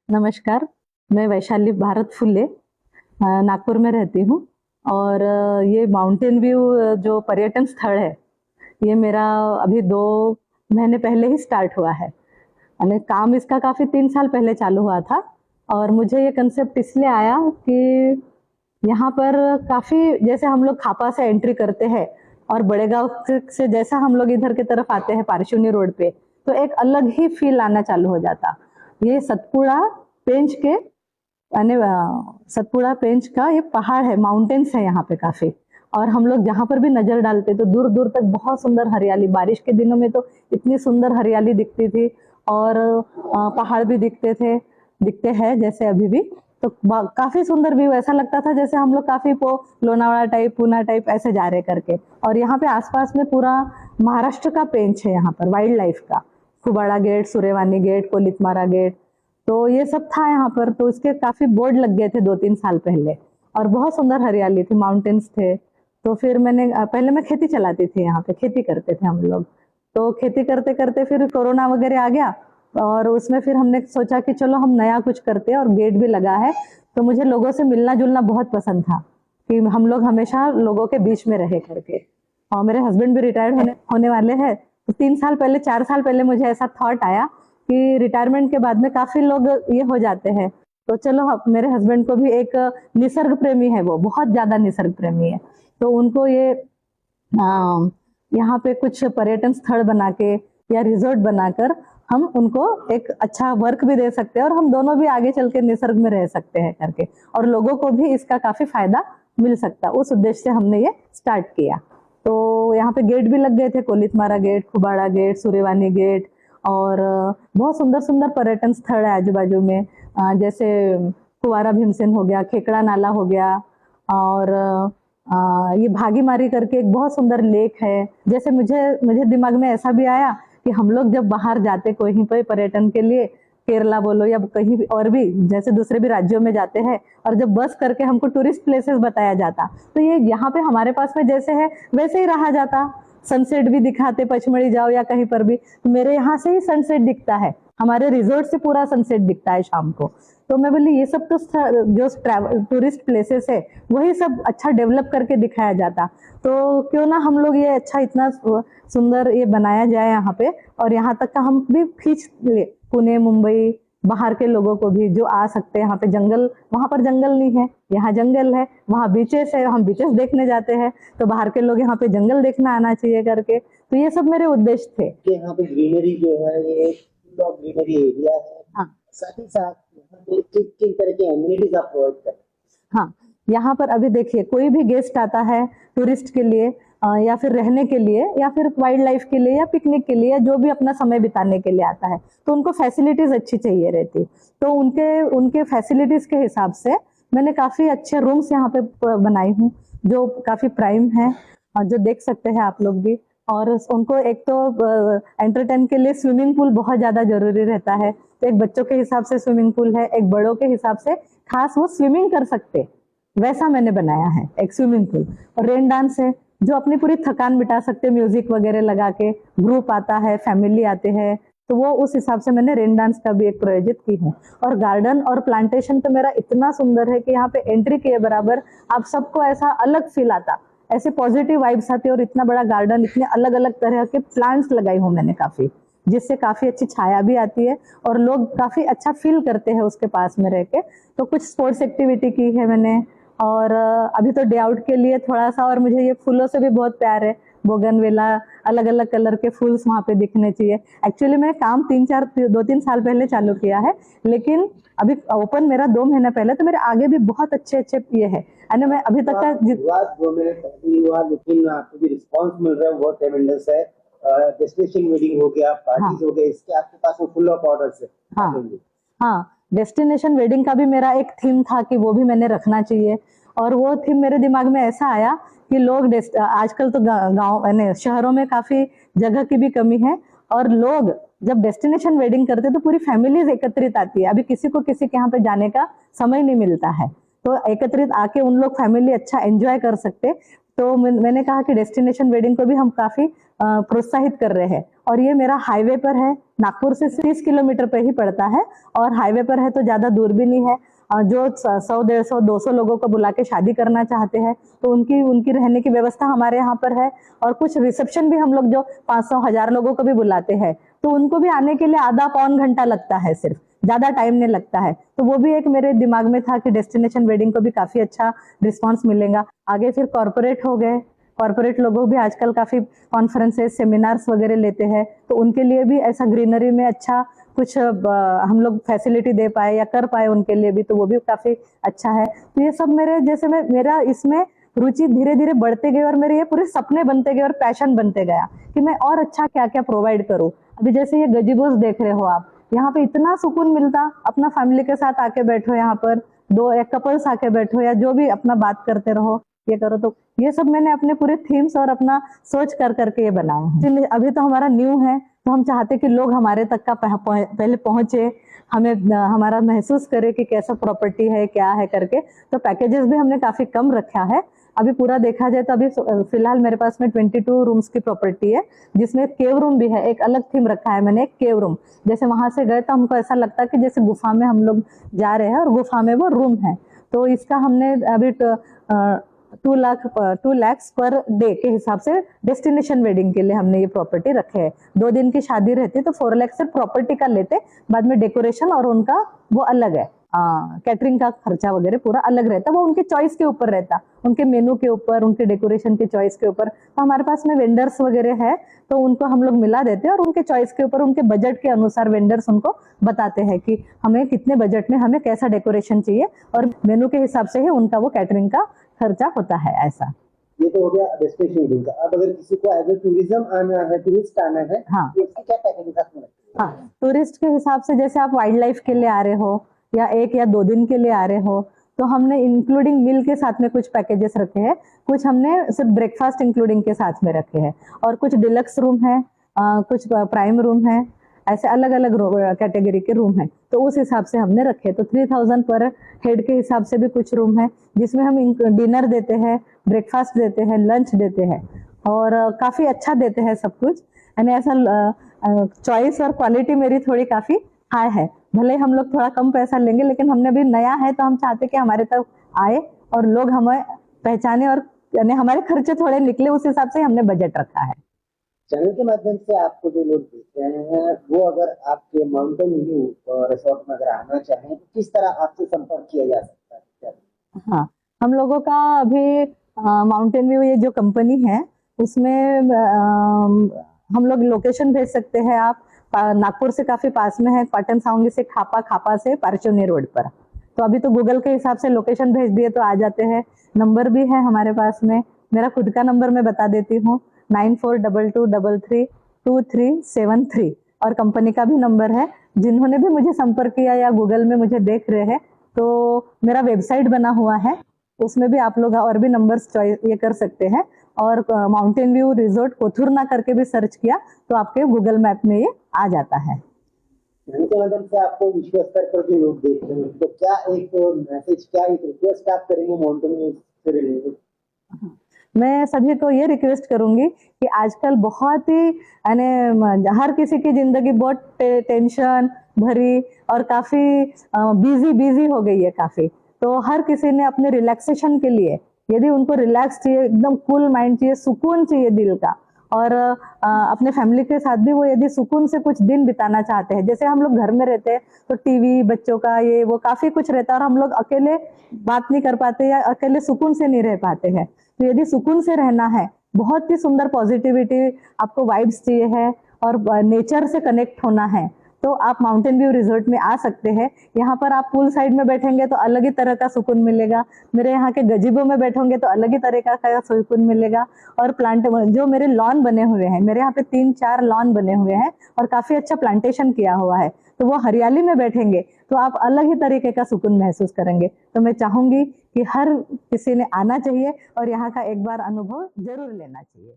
नमस्कार, मैं वैशाली भारत फुल्ले नागपुर में रहती हूँ। और ये माउंटेन व्यू जो पर्यटन स्थल है, ये मेरा अभी 2 महीने पहले ही स्टार्ट हुआ है। यानी काम इसका काफ़ी 3 साल पहले चालू हुआ था। और मुझे ये कंसेप्ट इसलिए आया कि यहाँ पर काफ़ी, जैसे हम लोग खापा से एंट्री करते हैं और बड़े गांव से जैसा हम लोग इधर की तरफ आते हैं पारशिवनी रोड पे, तो एक अलग ही फील आना चालू हो जाता। ये सतपुड़ा पेंच के सतपुड़ा पेंच का ये पहाड़ है, माउंटेन्स है यहाँ पे काफी। और हम लोग जहाँ पर भी नजर डालते तो दूर दूर तक बहुत सुंदर हरियाली, बारिश के दिनों में तो इतनी सुंदर हरियाली दिखती थी। और पहाड़ भी दिखते हैं जैसे अभी भी। तो काफी सुंदर व्यू, ऐसा लगता था जैसे हम लोग काफी लोनावाड़ा टाइप, पूना टाइप ऐसे जा रहे करके। और यहाँ पे आसपास में पूरा महाराष्ट्र का पेंच है यहाँ पर, वाइल्ड लाइफ का। कुबाड़ा गेट, सुरेवानी गेट, कोलितमारा गेट, तो ये सब था यहाँ पर। तो इसके काफी बोर्ड लग गए थे 2-3 साल पहले। और बहुत सुंदर हरियाली थी, माउंटेन्स थे। तो फिर पहले मैं खेती चलाती थी, यहाँ पे खेती करते थे हम लोग। तो खेती करते करते फिर कोरोना वगैरह आ गया, और उसमें फिर हमने सोचा कि चलो हम नया कुछ करते हैं, और गेट भी लगा है। तो मुझे लोगों से मिलना जुलना बहुत पसंद था कि हम लोग हमेशा लोगों के बीच में रहे करके। और मेरे हस्बैंड भी रिटायर्ड होने वाले हैं। तो 3 साल पहले, 4 साल पहले मुझे ऐसा थॉट आया कि रिटायरमेंट के बाद में काफी लोग ये हो जाते हैं, तो चलो मेरे हस्बैंड को भी एक निसर्ग प्रेमी है, वो बहुत ज्यादा निसर्ग प्रेमी है। तो उनको ये यहाँ पे कुछ पर्यटन स्थल बना के या रिजोर्ट बनाकर हम उनको एक अच्छा वर्क भी दे सकते हैं, और हम दोनों भी आगे चल के निसर्ग में रह सकते हैं करके, और लोगों को भी इसका काफी फायदा मिल सकता। उस उद्देश्य से हमने ये स्टार्ट किया। तो यहाँ पे गेट भी लग गए थे, कोलितमारा गेट, खुबाड़ा गेट, सूर्यवानी गेट। और बहुत सुंदर सुंदर पर्यटन स्थल है आजू बाजू में, जैसे कुंवारा भीमसेन हो गया, खेकड़ा नाला हो गया। और ये भागीमारी करके एक बहुत सुंदर लेक है। जैसे मुझे दिमाग में ऐसा भी आया कि हम लोग जब बाहर जाते कहीं पर पर्यटन के लिए, केरला बोलो या कहीं भी और भी, जैसे दूसरे भी राज्यों में जाते हैं, और जब बस करके हमको टूरिस्ट प्लेसेस बताया जाता, तो ये यहाँ पे हमारे पास में जैसे है वैसे ही रहा जाता। सनसेट भी दिखाते, पचमढ़ी जाओ या कहीं पर भी, तो मेरे यहाँ से ही सनसेट दिखता है, हमारे रिजोर्ट से पूरा सनसेट दिखता है शाम को। तो मैं बोली ये सब तो जो टूरिस्ट प्लेसेस है वही सब अच्छा डेवलप करके दिखाया जाता, तो क्यों ना हम लोग ये अच्छा इतना सुंदर ये बनाया जाए यहाँ पे। और यहाँ तक का हम भी खींच ले, पुणे, मुंबई, बाहर के लोगों को भी जो आ सकते हैं। यहाँ पे जंगल, वहां पर जंगल नहीं है, यहाँ जंगल है। वहाँ बीचेस है, हम बीचेस देखने जाते हैं, तो बाहर के लोग यहाँ पे जंगल देखना आना चाहिए करके। तो ये सब मेरे उद्देश्य थे कि यहाँ पे ग्रीनरी जो है ये ग्रीनरी एरिया है। हाँ, साथ ही साथ यहाँ पे किस तरह के एमिनिटीज आप प्रोवाइड करते हैं? हाँ, यहाँ पर अभी देखिए, कोई भी गेस्ट आता है टूरिस्ट के लिए, या फिर रहने के लिए, या फिर वाइल्ड लाइफ के लिए, या पिकनिक के लिए, या जो भी अपना समय बिताने के लिए आता है, तो उनको फैसिलिटीज अच्छी चाहिए रहती। तो उनके फैसिलिटीज के हिसाब से मैंने काफी अच्छे रूम्स यहाँ पे बनाई हूँ, जो काफी प्राइम है, जो देख सकते हैं आप लोग भी। और उनको एक तो एंटरटेन के लिए स्विमिंग पूल बहुत ज्यादा जरूरी रहता है। तो एक बच्चों के हिसाब से स्विमिंग पूल है, एक बड़ों के हिसाब से खास वो स्विमिंग कर सकते, वैसा मैंने बनाया है एक स्विमिंग पूल। और रेन डांस है, जो अपनी पूरी थकान मिटा सकते, म्यूजिक वगैरह लगा के, ग्रुप आता है, फैमिली आते हैं, तो वो उस हिसाब से मैंने रेन डांस का भी एक प्रायोजित की हूँ। और गार्डन और प्लांटेशन तो मेरा इतना सुंदर है कि यहाँ पे एंट्री किए बराबर आप सबको ऐसा अलग फील आता, ऐसे पॉजिटिव वाइब्स आती। और इतना बड़ा गार्डन, इतने अलग अलग तरह के प्लांट्स लगाई हूँ मैंने काफी, जिससे काफी अच्छी छाया भी आती है, और लोग काफी अच्छा फील करते हैं उसके पास में रह के। तो कुछ स्पोर्ट्स एक्टिविटी की है मैंने। और अभी तो डे आउट के लिए थोड़ा सा, और मुझे ये फूलों से भी बहुत प्यार है, बोगनवेला, अलग अलग कलर के फूल्स वहां पे दिखने चाहिए। एक्चुअली मैं काम 2-3 साल पहले चालू किया है, लेकिन अभी ओपन मेरा 2 महीने पहले, तो मेरे आगे भी बहुत अच्छे अच्छे ये है। यानी मैं अभी तक का 2 महीने पहले हुआ, लेकिन आपको भी रिस्पॉन्स मिल रहा है, बहुत ट्रेमेंडस है। डेस्टिनेशन वेडिंग हो गया, पार्टीज हो गए, इसके आपके पास फुल ऑफ ऑर्डर्स है। हाँ, डेस्टिनेशन वेडिंग का भी मेरा एक थीम था कि वो भी मैंने रखना चाहिए। और वो थीम मेरे दिमाग में ऐसा आया कि लोग आजकल तो गांव यानी शहरों में काफी जगह की भी कमी है, और लोग जब डेस्टिनेशन वेडिंग करते तो पूरी फैमिलीज एकत्रित आती है। अभी किसी को किसी के यहाँ पे जाने का समय नहीं मिलता है, तो एकत्रित आके उन लोग फैमिली अच्छा एंजॉय कर सकते। तो मैंने कहा कि डेस्टिनेशन वेडिंग को भी हम काफी प्रोत्साहित कर रहे हैं। और ये मेरा हाईवे पर है, नागपुर से 30 किलोमीटर पे ही पड़ता है और हाईवे पर है तो ज़्यादा दूर भी नहीं है। जो 100, 150, 200 लोगों को बुला के शादी करना चाहते हैं तो उनकी रहने की व्यवस्था हमारे यहाँ पर है। और कुछ रिसेप्शन भी हम लोग जो 500, 1000 लोगों को भी बुलाते हैं तो उनको भी आने के लिए आधा पौन घंटा लगता है, सिर्फ, ज्यादा टाइम नहीं लगता है। तो वो भी एक मेरे दिमाग में था कि डेस्टिनेशन वेडिंग को भी काफी अच्छा रिस्पॉन्स मिलेगा। आगे फिर कॉर्पोरेट हो गए, कॉर्पोरेट लोगों भी आजकल काफी कॉन्फ्रेंसेस, सेमिनार्स वगैरह लेते हैं तो उनके लिए भी ऐसा ग्रीनरी में अच्छा कुछ हम लोग फैसिलिटी दे पाए या कर पाए उनके लिए भी, तो वो भी काफी अच्छा है। तो ये सब मेरे जैसे मेरा इसमें रुचि धीरे धीरे बढ़ते गई और मेरे ये पूरे सपने बनते गए और पैशन बनते गया कि मैं और अच्छा क्या क्या प्रोवाइड करूँ। अभी जैसे ये गजीबोस देख रहे हो आप, यहाँ पे इतना सुकून मिलता, अपना फैमिली के साथ आके बैठो, यहाँ पर दो एक कपल्स आके बैठो या जो भी अपना बात करते रहो, ये करो। तो ये सब मैंने अपने पूरे थीम्स और अपना सोच कर करके ये बनाया है। अभी तो हमारा न्यू है तो हम चाहते कि लोग हमारे तक का पहले पहुंचे, हमें हमारा महसूस करे कि कैसा प्रॉपर्टी है, क्या है करके। तो पैकेजेस भी हमने काफी कम रखा है। अभी पूरा देखा जाए तो अभी फिलहाल मेरे पास में 22 रूम्स की प्रॉपर्टी है, जिसमें केव रूम भी है। एक अलग थीम रखा है मैंने, एक केव रूम। जैसे वहां से गए तो हमको ऐसा लगता है कि जैसे गुफा में हम लोग जा रहे हैं और गुफा में वो रूम है। तो इसका हमने अभी 2 लाख पर डे के हिसाब से डेस्टिनेशन वेडिंग के लिए हमने ये प्रॉपर्टी रखे है। 2 दिन की शादी रहती तो 4 लाख से प्रॉपर्टी का लेते, बाद में डेकोरेशन और उनका वो अलग है, कैटरिंग का खर्चा वगैरह पूरा अलग रहता, वो उनके चॉइस के ऊपर रहता, उनके मेनू के ऊपर, उनके डेकोरेशन के चॉइस के ऊपर। तो हमारे पास में वेंडर्स वगैरह है तो उनको हम लोग मिला देते हैं और उनके चॉइस के ऊपर, उनके बजट के अनुसार वेंडर्स उनको बताते हैं कि हमें कितने बजट में हमें कैसा डेकोरेशन चाहिए और मेनू के हिसाब से ही उनका वो कैटरिंग का खर्चा होता है। ऐसा ये तो हो गया डेस्टिनेशन वेडिंग का। अब अगर किसी को एज ए टूरिज्म आना है, टूरिस्ट आना है, हाँ, तो इसकी क्या पैकेज है? हाँ, टूरिस्ट के हिसाब से जैसे आप वाइल्ड लाइफ के लिए आ रहे हो या 1 या 2 दिन के लिए आ रहे हो तो हमने इंक्लूडिंग मील के साथ में कुछ पैकेजेस रखे हैं, कुछ हमने सिर्फ ब्रेकफास्ट इंक्लूडिंग के साथ में रखे हैं और कुछ डिलक्स रूम है, कुछ प्राइम रूम है, ऐसे अलग अलग कैटेगरी के रूम है। तो उस हिसाब से हमने रखे। तो 3000 पर हेड के हिसाब से भी कुछ रूम है जिसमें हम डिनर देते हैं, ब्रेकफास्ट देते हैं, लंच देते हैं और काफी अच्छा देते हैं सब कुछ। यानी ऐसा चॉइस और क्वालिटी मेरी थोड़ी काफी हाई है। भले हम लोग थोड़ा कम पैसा लेंगे लेकिन हमने भी नया है तो हम चाहते कि हमारे तक आए और लोग हमें पहचाने और यानी हमारे खर्चे थोड़े निकले, उस हिसाब से हमने बजट रखा है। चैनल के माध्यम से आपको जो लोग देख रहे हैं वो अगर आपके माउंटेन व्यू रिसोर्ट में अगर आना चाहें तो किस तरह आपसे संपर्क किया जा सकता है? हाँ, हम लोगों का अभी माउंटेन व्यू ये जो कंपनी है उसमें हम लोग लोकेशन भेज सकते हैं। आप नागपुर से काफी पास में है, कॉटन साउंगी से खापा से पारचौनी रोड पर। तो अभी तो गूगल के हिसाब से लोकेशन भेज दिए तो आ जाते हैं। नंबर भी है हमारे पास में, मेरा खुद का नंबर मैं बता देती हूँ, 9422332373 और कंपनी का भी नंबर है। जिन्होंने भी मुझे संपर्क किया या गूगल में मुझे देख रहे हैं तो मेरा वेबसाइट बना हुआ है, उसमें भी आप लोग और भी नंबर्स चॉइस ये कर सकते हैं। और माउंटेन व्यू रिजोर्ट कोथुरना करके भी सर्च किया तो आपके गूगल मैप में ये आ जाता है। इनके माध्यम से आपको विश्व स्तर पर जो लोग देख रहे हैं तो क्या एक मैसेज, क्या एक रिक्वेस्ट आप करेंगे माउंटेन व्यू से रिलेटेड? मैं सभी को ये रिक्वेस्ट करूंगी कि आजकल बहुत ही यानी हर किसी की जिंदगी बहुत टेंशन भरी और काफी बिजी हो गई है काफी। तो हर किसी ने अपने रिलैक्सेशन के लिए, यदि उनको रिलैक्स चाहिए, एकदम कूल माइंड चाहिए, सुकून चाहिए दिल का, और अपने फैमिली के साथ भी वो यदि सुकून से कुछ दिन बिताना चाहते हैं, जैसे हम लोग घर में रहते हैं तो टीवी, बच्चों का ये वो काफी कुछ रहता है और हम लोग अकेले बात नहीं कर पाते या अकेले सुकून से नहीं रह पाते हैं। तो यदि सुकून से रहना है, बहुत ही सुंदर पॉजिटिविटी आपको वाइब्स चाहिए है और नेचर से कनेक्ट होना है तो आप माउंटेन व्यू रिजॉर्ट में आ सकते हैं। यहाँ पर आप पूल साइड में बैठेंगे तो अलग ही तरह का सुकून मिलेगा, मेरे यहाँ के गजीबो में बैठोगे तो अलग ही तरह का सुकून मिलेगा। और प्लांट जो मेरे लॉन बने हुए हैं, मेरे यहाँ पे 3-4 लॉन बने हुए हैं और काफी अच्छा प्लांटेशन किया हुआ है, तो वो हरियाली में बैठेंगे तो आप अलग ही तरीके का सुकून महसूस करेंगे। तो मैं चाहूंगी कि हर किसी ने आना चाहिए और यहाँ का एक बार अनुभव जरूर लेना चाहिए।